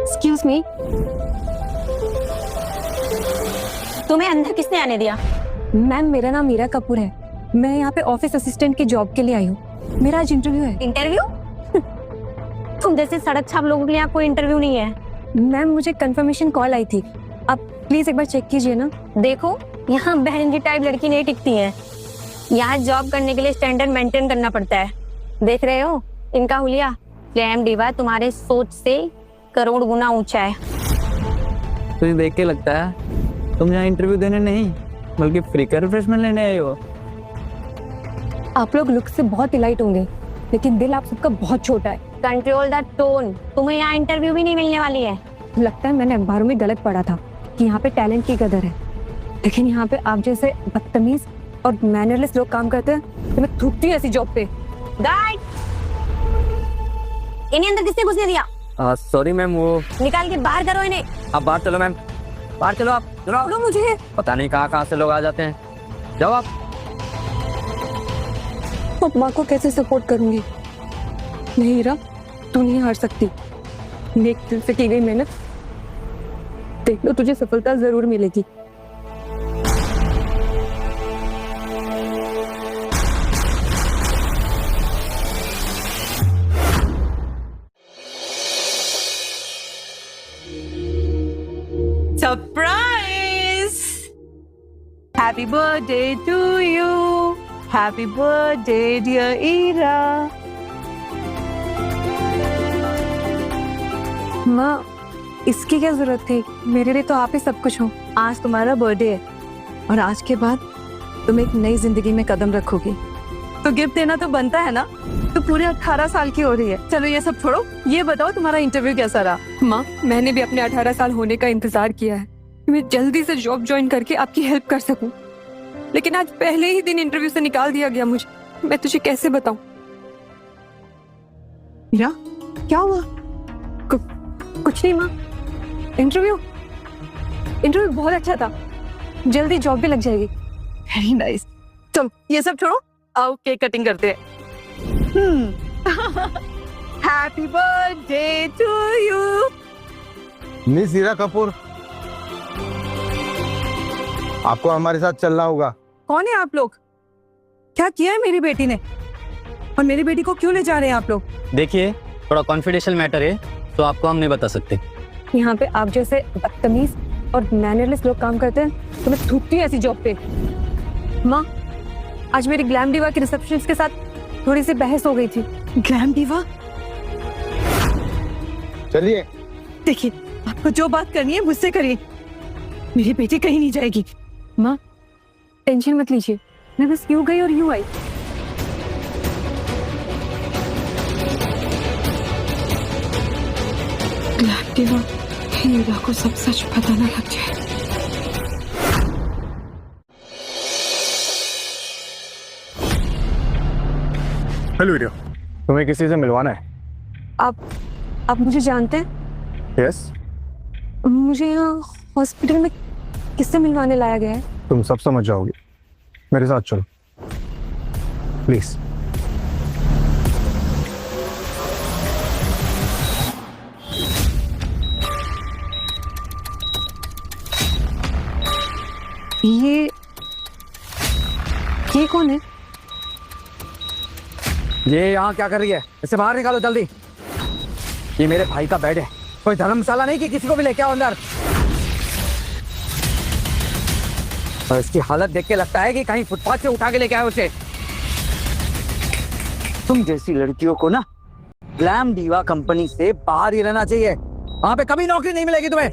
Excuse me, तुम्हें अंदर किसने आने दिया? मैम मेरा नाम मीरा कपूर है। मैं यहाँ पे ऑफिस असिस्टेंट की जॉब के लिए आई हूँ। मेरा आज इंटरव्यू है। इंटरव्यू? तुम जैसे सड़क छाप लोगों के लिए यहाँ कोई इंटरव्यू नहीं है। मैम मुझे कंफर्मेशन कॉल आई थी, आप प्लीज एक बार चेक कीजिए ना। देखो, यहाँ बहन की टाइप लड़की नहीं टिकती है। यहाँ जॉब करने के लिए स्टैंडर्ड मेंटेन करना पड़ता है। देख रहे हो इनका हुलिया? ग्लैम डिवा तुम्हारे सोच से करोड़ गुना ऊंचा है। तुझे देख के लगता है तुम यहाँ इंटरव्यू देने नहीं बल्कि फ्री का रिफ्रेशमेंट लेने आए हो। आप लोग लुक से बहुत इलाइट होंगे, लेकिन दिल आप सबका बहुत छोटा है। Control the tone. तुम्हें यहाँ इंटरव्यू भी नहीं मिलने वाली है। लगता है मैंने अखबारों में गलत पढ़ा था कि यहाँ पे टैलेंट की कदर है, लेकिन यहाँ पे आप जैसे बदतमीज और मैनरलेस लोग काम करते हैं तो मैं थूकती हूँ ऐसी जॉब पे। गार्ड, इन्हें अंदर किसने घुसने दिया? सॉरी मैम, वो निकाल के बाहर करो इन्हें। आप बाहर चलो मैम, बाहर चलो आप। छोड़ो मुझे। पता नहीं कहाँ से लोग आ जाते हैं। जाओ आप। माँ को कैसे सपोर्ट करूंगी? नहीं हीरा, तू नहीं हार सकती। नेक दिल से की गई मेहनत, देख लो तुझे सफलता जरूर मिलेगी। Surprise! Happy birthday to you. Happy birthday, dear Ira. माँ, इसकी क्या जरूरत थी? मेरे लिए तो आप ही सब कुछ हो। आज तुम्हारा बर्थडे है और आज के बाद तुम एक नई जिंदगी में कदम रखोगी, तो गिफ्ट देना तो बनता है ना। तो पूरे 18 साल की हो रही है। चलो ये सब छोड़ो, ये बताओ तुम्हारा इंटरव्यू कैसा रहा? माँ, मैंने भी अपने 18 साल होने का इंतजार किया है, मैं जल्दी से जॉब ज्वाइन करके आपकी हेल्प कर सकूं। लेकिन आज पहले ही दिन इंटरव्यू से निकाल दिया गया मुझे। मैं तुझे कैसे बताऊं? मीरा, क्या हुआ? कुछ नहीं माँ, इंटरव्यू बहुत अच्छा था, जल्दी जॉब भी लग जाएगी। Very nice. चलो ये सब छोड़ो, आओ केक कटिंग करते हैं। Happy birthday to you. Miss Heera Kapoor, आपको हमारे साथ चलना होगा। कौन है आप लोग? क्या किया है मेरी बेटी ने? और मेरी बेटी को क्यों ले जा रहे हैं आप लोग? देखिए, थोड़ा कॉन्फिडेंशियल मैटर है तो आपको हम नहीं बता सकते। यहाँ पे आप जैसे बदतमीज और मैनरलेस लोग काम करते हैं तो मैं थूकती हूँ ऐसी जॉब पे। माँ, आज मेरी ग्लैम डिवा की रिसेप्शनिस्ट के साथ थोड़ी सी बहस हो गई थी। Glam diva? चलिए। देखिए, आपको जो बात करनी है मुझसे करिए, मेरी बेटी कहीं नहीं जाएगी। माँ, टेंशन मत लीजिए, मैं बस यूं गई और यूं आई। ग्लैम डिवा, हीरा को सब सच पता ना लग जाए। हेलो हीरा, तुम्हें किसी से मिलवाना है? आप मुझे जानते हैं? यस। मुझे यहाँ हॉस्पिटल में किससे मिलवाने लाया गया है? तुम सब समझ जाओगे, मेरे साथ चलो प्लीज। ये कौन है? ये यहाँ क्या कर रही है? इसे बाहर निकालो जल्दी। ये मेरे भाई का बेड है, कोई धर्मशाला नहीं कि किसी को भी लेके आओ अंदर। और इसकी हालत देख के लगता है कि कहीं फुटपाथ से उठा के लेके आए उसे। तुम जैसी लड़कियों को ना ग्लैम डिवा कंपनी से बाहर ही रहना चाहिए, वहां पे कभी नौकरी नहीं मिलेगी तुम्हें,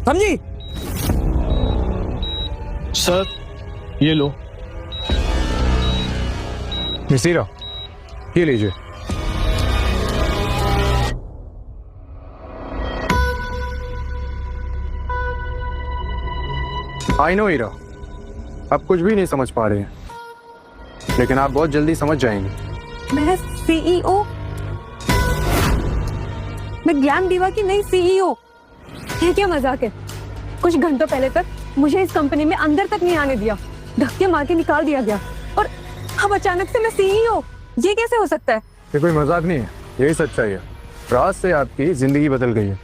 समझी? सर ये लो। मिस हीरा, ये लीजिए। आई नो हीरा, आप कुछ भी नहीं समझ पा रहे हैं, लेकिन आप बहुत जल्दी समझ जाएंगे। मैं सीईओ, मैं ग्लैम डिवा की नई सीईओ। ये क्या मजाक है? कुछ घंटों पहले तक मुझे इस कंपनी में अंदर तक नहीं आने दिया, धक्के मार के निकाल दिया गया, और अब अचानक से मैं सीईओ। ये कैसे हो सकता है? ये कोई मजाक नहीं है, यही सच्चाई है। रात से आपकी जिंदगी बदल गई है।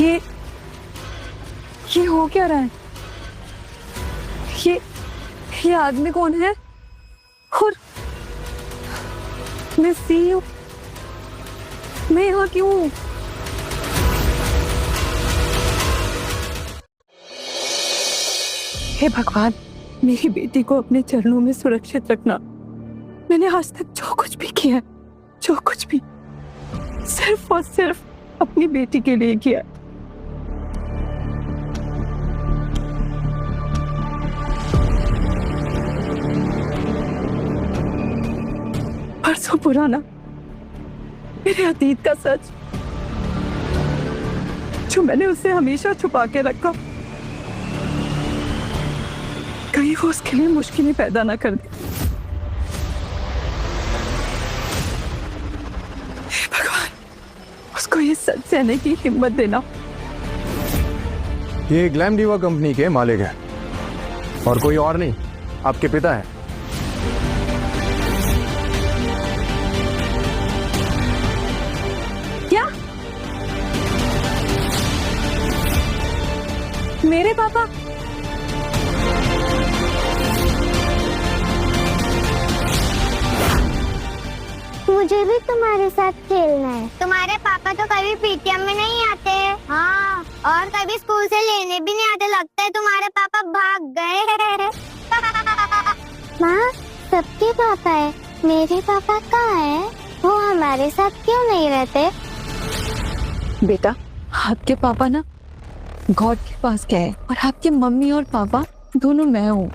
ये हो क्या रहा है? ये आदमी कौन है? और मैं सीईओ, मैं यहाँ क्यों हूँ? हे भगवान, मेरी बेटी को अपने चरणों में सुरक्षित रखना। मैंने आज तक जो कुछ भी किया है, जो कुछ भी, सिर्फ और सिर्फ अपनी बेटी के लिए किया। परसों पुराना मेरे अतीत का सच, जो मैंने उससे हमेशा छुपा के रखा, कहीं वो उसके लिए मुश्किलें पैदा ना कर दे। हे भगवान, उसको ये सच सहने की हिम्मत देना। ये ग्लैम डीवा कंपनी के मालिक हैं और कोई और नहीं, आपके पिता हैं। क्या? मेरे पापा? मुझे भी तुम्हारे साथ खेलना है। तुम्हारे पापा तो कभी पीटीएम में नहीं आते। हाँ, और कभी स्कूल से लेने भी नहीं आते। लगता है तुम्हारे पापा भाग गए। माँ, सबके पापा है, मेरे पापा कहाँ है? वो हमारे साथ क्यों नहीं रहते? बेटा, आपके पापा ना गॉड के पास गए हैं और आपके मम्मी और पापा दोनों मैं हूँ।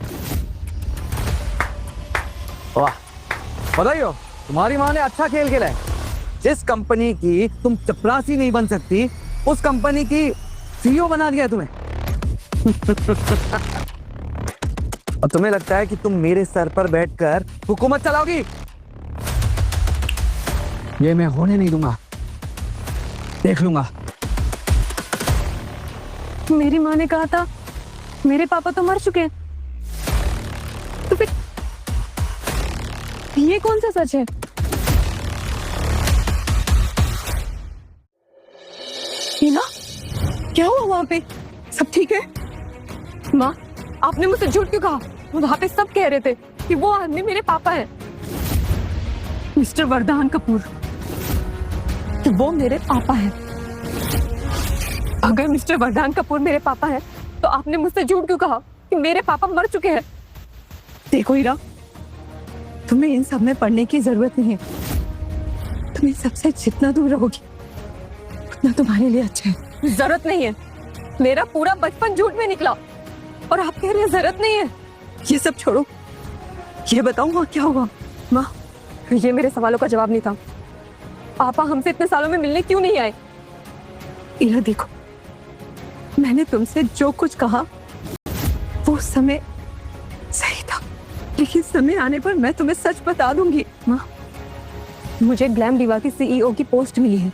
वाह, बधाई हो, तुम्हारी माँ ने अच्छा खेल खेला है। जिस कंपनी की तुम चपरासी नहीं बन सकती, उस कंपनी की सीईओ बना दिया तुम्हें। और तुम्हें लगता है कि तुम मेरे सर पर बैठकर हुकूमत चलाओगी? ये मैं होने नहीं दूंगा, देख लूंगा। मेरी माँ ने कहा था मेरे पापा तो मर चुके हैं, तो फिर ये कौन सा सच है? हीना, क्या हुआ वहां पे? सब ठीक है? माँ, आपने मुझसे झूठ क्यों कहा? वहां पे सब कह रहे थे कि वो आदमी मेरे पापा है, मिस्टर वरदान कपूर, कि वो मेरे पापा है। अगर मिस्टर वरदान कपूर मेरे पापा है, तो आपने मुझसे झूठ क्यों कहा कि मेरे पापा मर चुके हैं? देखो हीरा, तुम्हें इन सब में पढ़ने की जरूरत नहीं है। तुम इन सबसे जितना दूर रहोगी, उतना तुम्हारे लिए अच्छा है। जरूरत नहीं है। मेरा पूरा बचपन झूठ में निकला और आप कह रहे हैं जरूरत नहीं है। ये सब छोड़ो, ये बताओ वहाँ क्या हुआ? माँ, ये मेरे सवालों का जवाब नहीं था। पापा हमसे इतने सालों में मिलने क्यों नहीं आए? हीरा देखो, मैंने तुमसे जो कुछ कहा वो समय सही था, लेकिन समय आने पर मैं तुम्हें सच बता दूंगी। माँ, मुझे ग्लैम डीवा की सीईओ की पोस्ट मिली है,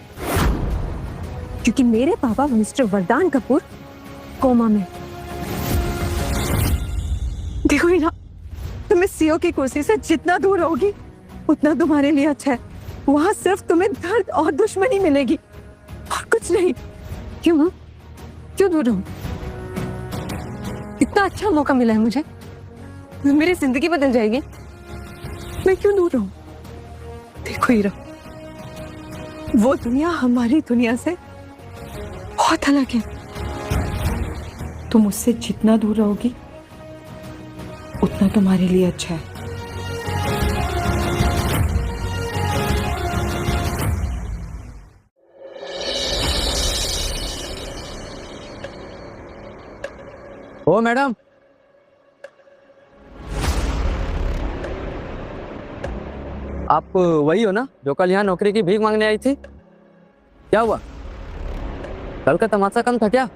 क्योंकि मेरे पापा मिस्टर वरदान कपूर कोमा में। देखो हीरा, तुम्हें सीईओ की कुर्सी से जितना दूर रहोगी, उतना तुम्हारे लिए अच्छा है। वहां सिर्फ तुम्हें दर्द और दुश्मनी मिलेगी और कुछ नहीं। क्यों माँ, क्यों दूर रहूं? इतना अच्छा मौका मिला है मुझे, मेरी जिंदगी बदल जाएगी, मैं क्यों दूर रहूं? देखो हीरा, वो दुनिया हमारी दुनिया से बहुत अलग है। तुम उससे जितना दूर रहोगी, उतना तुम्हारे लिए अच्छा है। ओ मैडम, आप वही हो ना जो कल यहाँ नौकरी की भीख मांगने आई थी? क्या हुआ, कल का तमाशा कम था क्या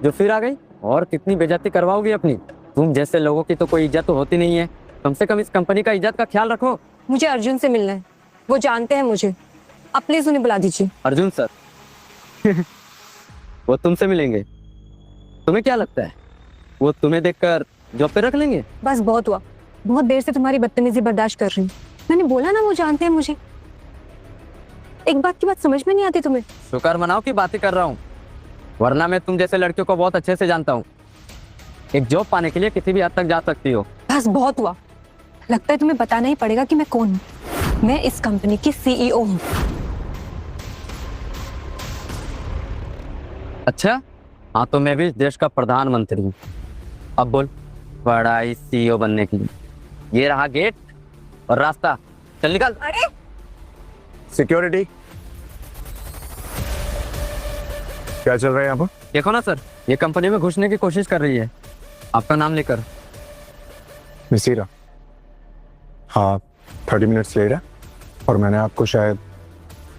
जो फिर आ गई? और कितनी बेइज्जती करवाओगी अपनी? तुम जैसे लोगों की तो कोई इज्जत तो होती नहीं है। कम से कम इस कंपनी का इज्जत का ख्याल रखो। मुझे अर्जुन से मिलना है, वो जानते हैं मुझे। आप प्लीज उन्हें बुला दीजिए। अर्जुन सर वो तुमसे मिलेंगे? तुम्हें क्या लगता है वो तुम्हें देखकर जॉब पे रख लेंगे? बस बहुत हुआ, बहुत देर से तुम्हारी बदतमीजी बर्दाश्त कर रही हूँ। मैंने बोला ना वो जानते हैं मुझे। एक बात की बात समझ में नहीं आती तुम्हें? शुक्र मनाओ की बातें कर रहा हूँ। वरना मैं तुम जैसे लड़कियों को बहुत अच्छे से जानता हूँ। एक जॉब पाने के लिए किसी भी हद तक जा सकती हो। बस बहुत हुआ। लगता है तुम्हें बताना ही पड़ेगा कि मैं कौन हूँ। मैं इस कंपनी की सीईओ हूँ। अच्छा, हाँ तो मैं भी इस देश का प्रधानमंत्री हूँ। अब बोल, पढ़ाई सीईओ बनने के लिए ये रहा गेट और रास्ता, चल निकल। अरे सिक्योरिटी, क्या चल रहा है यहाँ पर? देखो ना सर, ये कंपनी में घुसने की कोशिश कर रही है, आपका नाम लेकर। मिस हीरा, हाँ 30 मिनट्स लेट है और मैंने आपको शायद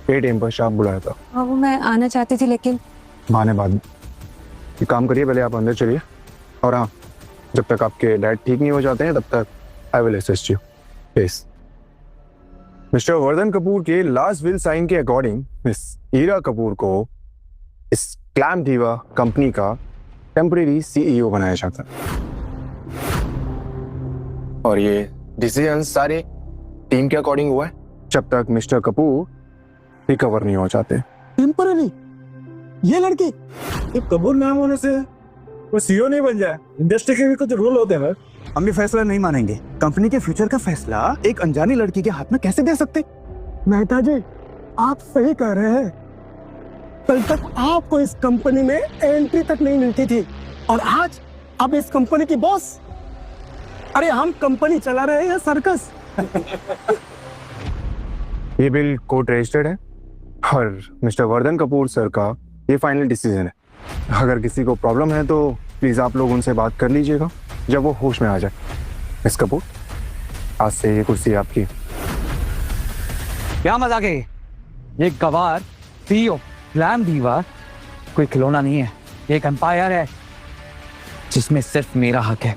8 AM पर शार्प बुलाया था। हाँ, वो मैं आना चाहती थी लेकिन माने बाद में। ये काम करिए, पहले आप अंदर चलिए और हाँ, जब तक आपके डैड ठीक नहीं हो जाते हैं तब तक I will assist you. Please. Mister Vardhan Kapoor के लास्ट विल साइन के अकॉर्डिंग मिस हीरा कपूर को इस ग्लैम दीवा कंपनी का टेम्परेरी सीईओ बनाया जाता है और ये डिसीजन सारे टीम के अकॉर्डिंग हुआ है जब तक मिस्टर कपूर रिकवर नहीं हो जाते। टेम्पररी ये लड़की, ये कपूर नाम होने से वो सीईओ नहीं बन जाए। इंडस्ट्री के भी कुछ रूल होते हैं। हम भी फैसला नहीं मानेंगे। कंपनी के फ्यूचर का फैसला एक अनजानी लड़की के हाथ में कैसे दे सकते? मेहता जी, आप सही कह रहे हैं। कल तक आपको इस कंपनी में एंट्री तक नहीं मिलती थी और आज आप इस कंपनी की बॉस। अरे हम कंपनी चला रहे हैं सर्कस। ये बिल कोर्ट रजिस्टर्ड है और मिस्टर वर्धन कपूर सर का ये फाइनल डिसीजन है। अगर किसी को प्रॉब्लम है तो प्लीज आप लोग उनसे बात कर लीजिएगा जब वो होश में आ जाए। मिस कपूर, आज से ये कुर्सी आपकी। क्या मजाक है? ये गवार सीईओ ग्लैम दीवा कोई खिलौना नहीं है, ये एक एम्पायर है जिसमें सिर्फ मेरा हक है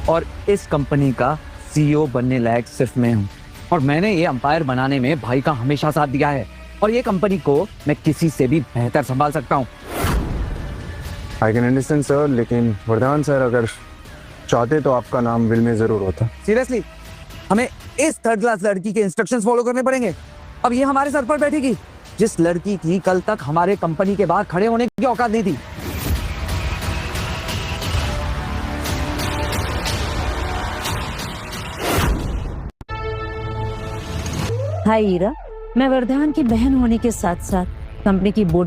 और इस कंपनी का सीईओ बनने लायक सिर्फ मैं हूँ और मैंने ये एम्पायर बनाने में भाई का हमेशा साथ दिया है और ये कंपनी को मैं किसी से भी बेहतर संभाल सकता हूँ। आई कैन अंडरस्टैंड सर, लेकिन वरदान सर अगर चाहते तो आपका नाम विल में जरूर होता। सीरियसली, हमें इस थर्ड क्लास लड़की के इंस्ट्रक्शंस फॉलो करने पड़ेंगे। अब ये हमारे सर पर बैठेगी, जिस लड़की की कल तक हमारे कंपनी के बाहर खड़े होने की औकात नहीं थी। हाय हीरा, मैं वरदान की बहन होने के साथ साथ कंपनी की बोर्ड